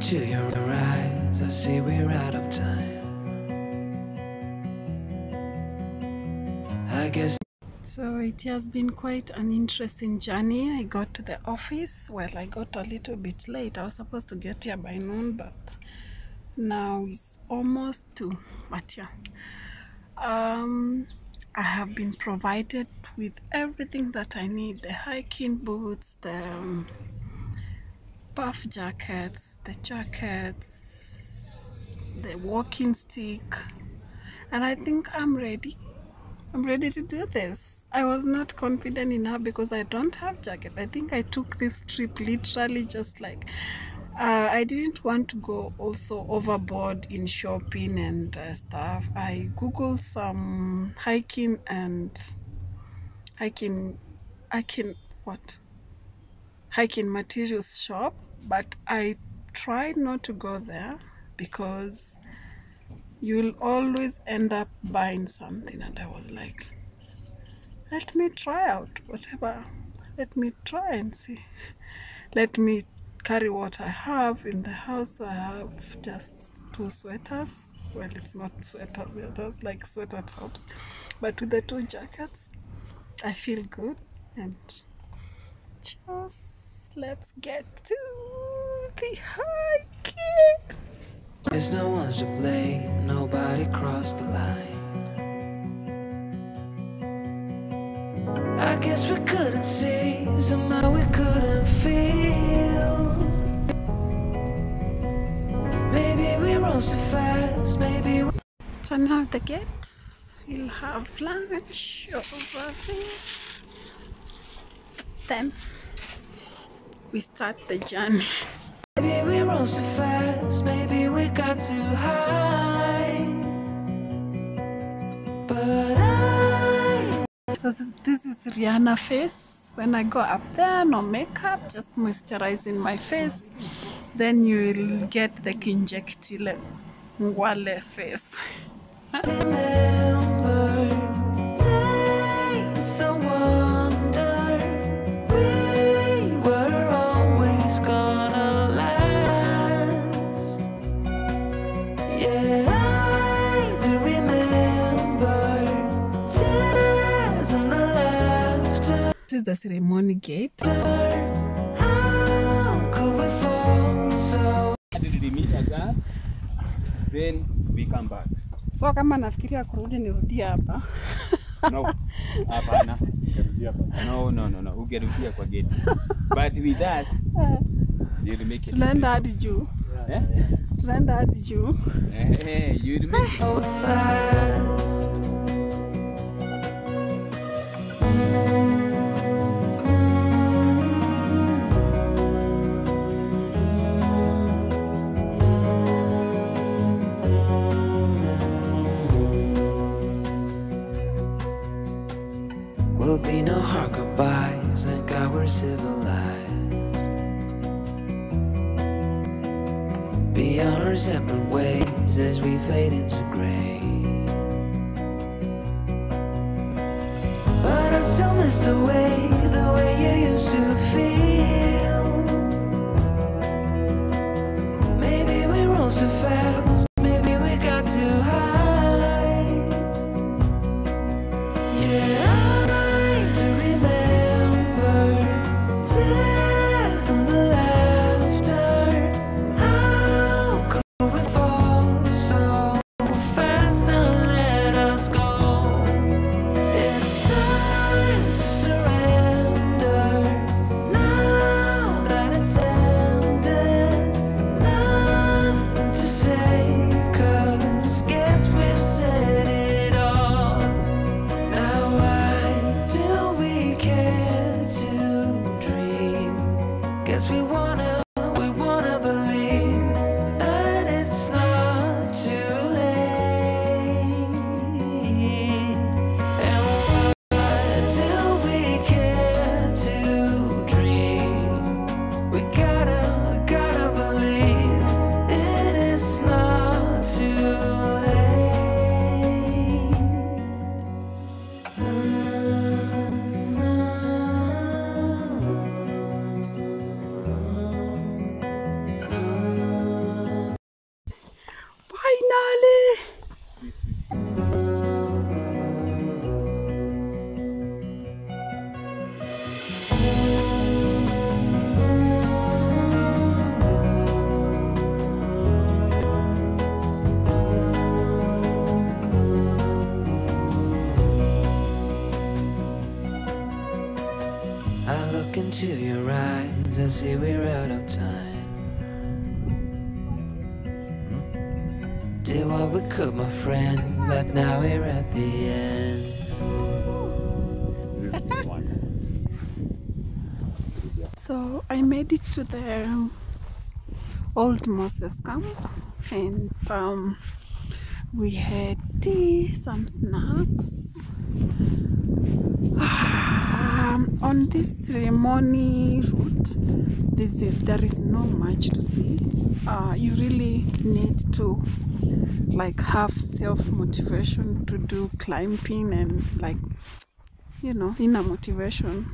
into your eyes, I see we're out of time. I guess. So it has been quite an interesting journey. I got to the office. Well, I got a little bit late. I was supposed to get here by noon, but now it's almost 2. But yeah, I have been provided with everything that I need: the hiking boots, the puff jackets, the jackets, the walking stick, and I think I'm ready. I'm ready to do this. I was not confident enough because I don't have jacket. I think I took this trip literally just like I didn't want to go also overboard in shopping and stuff. I googled some hiking materials shop, but I tried not to go there because you'll always end up buying something, and I was like, let me try out whatever. Let me try and see. Let me carry what I have in the house. I have just 2 sweaters. Well, it's not sweater, they're just like sweater tops, but with the 2 jackets I feel good. And just let's get to the hiking. There's no one to blame, nobody crossed the line. I guess we couldn't see, somehow we couldn't feel. Maybe we rose too fast, maybe we... So now the gates will have lunch over there. Then we start the journey. Maybe we rose too fast, maybe we got too high. But So this is Rihanna face. When I go up there, no makeup, just moisturizing my face. Then you will get the Kinjectile Ngwale face. remember days I wonder we were always gonna last. Yeah, I do remember tears and the laughter. This is the ceremony gate. How could we fall so? They meet us up, then we come back. So kama nafikiria kurudi nirudi hapa. No, hapana. No. Ugerudia kwa gate. But with us, you'll make it. Tunaenda hadi juu. Eh? Tunaenda hadi juu. You'll make it. So fast. Will be no hard goodbyes, thank God we're civilized. Be on our separate ways as we fade into gray. But I still miss the way you used to feel. Maybe we rose too fast, maybe we got too high. Yeah, I do remember tears and the laughter. How could we fall so fast and let us go? It's time to surrender. Now into your eyes, I see we're out of time. Did what we could, my friend, but now we're at the end. This is the one. So I made it to the old Moses camp, and we had tea, some snacks. On this ceremony route, there is not much to see. You really need to like have self-motivation to do climbing and like, you know, inner motivation.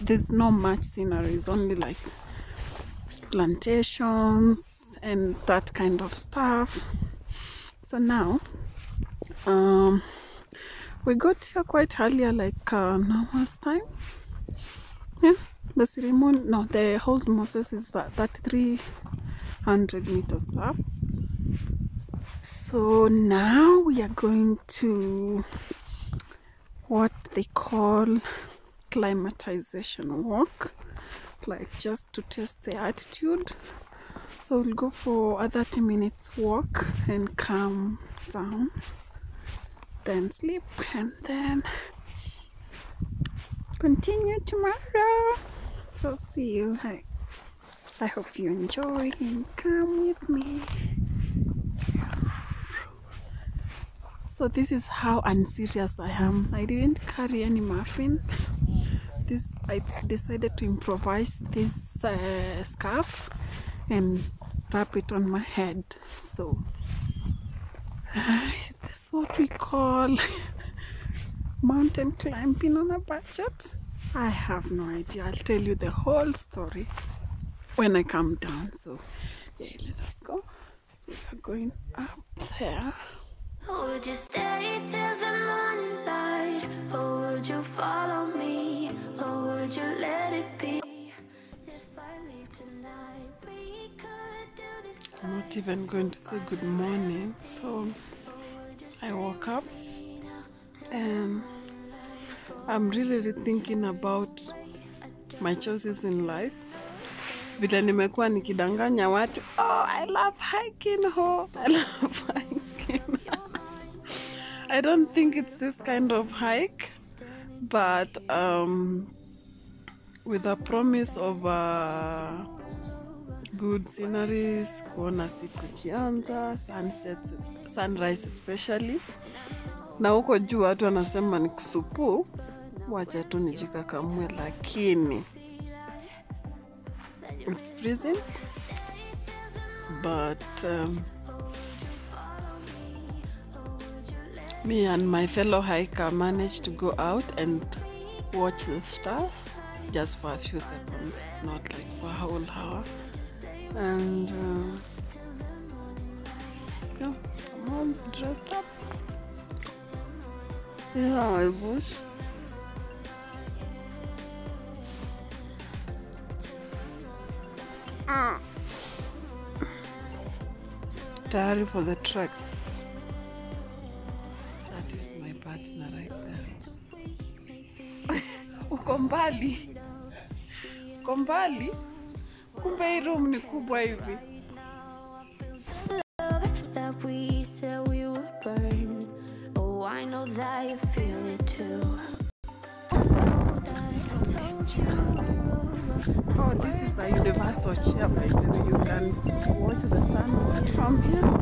There's not much scenery, it's only like plantations and that kind of stuff. So now we got here quite earlier, like Noah's time. Yeah, the ceremony, no, the old Moses is that 300 meters up. So now we are going to what they call climatization walk, like just to test the altitude. So we'll go for a 30 minutes walk and come down, then sleep, and then continue tomorrow. So see you. I hope you enjoy and come with me. So this is how unserious I am. I didn't carry any muffin. I decided to improvise this scarf and wrap it on my head. So is this what we call mountain climbing on a budget? I have no idea. I'll tell you the whole story when I come down. So yeah, let us go. So we are going up there. Would you stay till the morning light, or would you follow me, or would you let it be? If I leave tonight, we could do this. I'm not even going to say good morning. So I woke up and I'm really thinking about my choices in life. Vile nimekuwa nikidanganya watu, oh, I love hiking, oh, I love hiking. I don't think it's this kind of hike, but with a promise of good sceneries, kuona siku ikianza, sunsets, sunrise especially. Na huko juu watu wanasema ni kusupu, wacha tu nijikakamue, lakini it's freezing, but me and my fellow hiker managed to go out and watch the stars just for a few seconds. It's not like for a whole hour. And yeah, I'm all dressed up. Yeah, I wish. Tayari for the trek. That is my partner right there. Uko mbali. Uko mbali. Kumbe hii room ni kubwa hivi. That we said we would burn. Oh, I know that you feel it too. Oh, this is a universal chair, by the way. You can watch the sunset from here.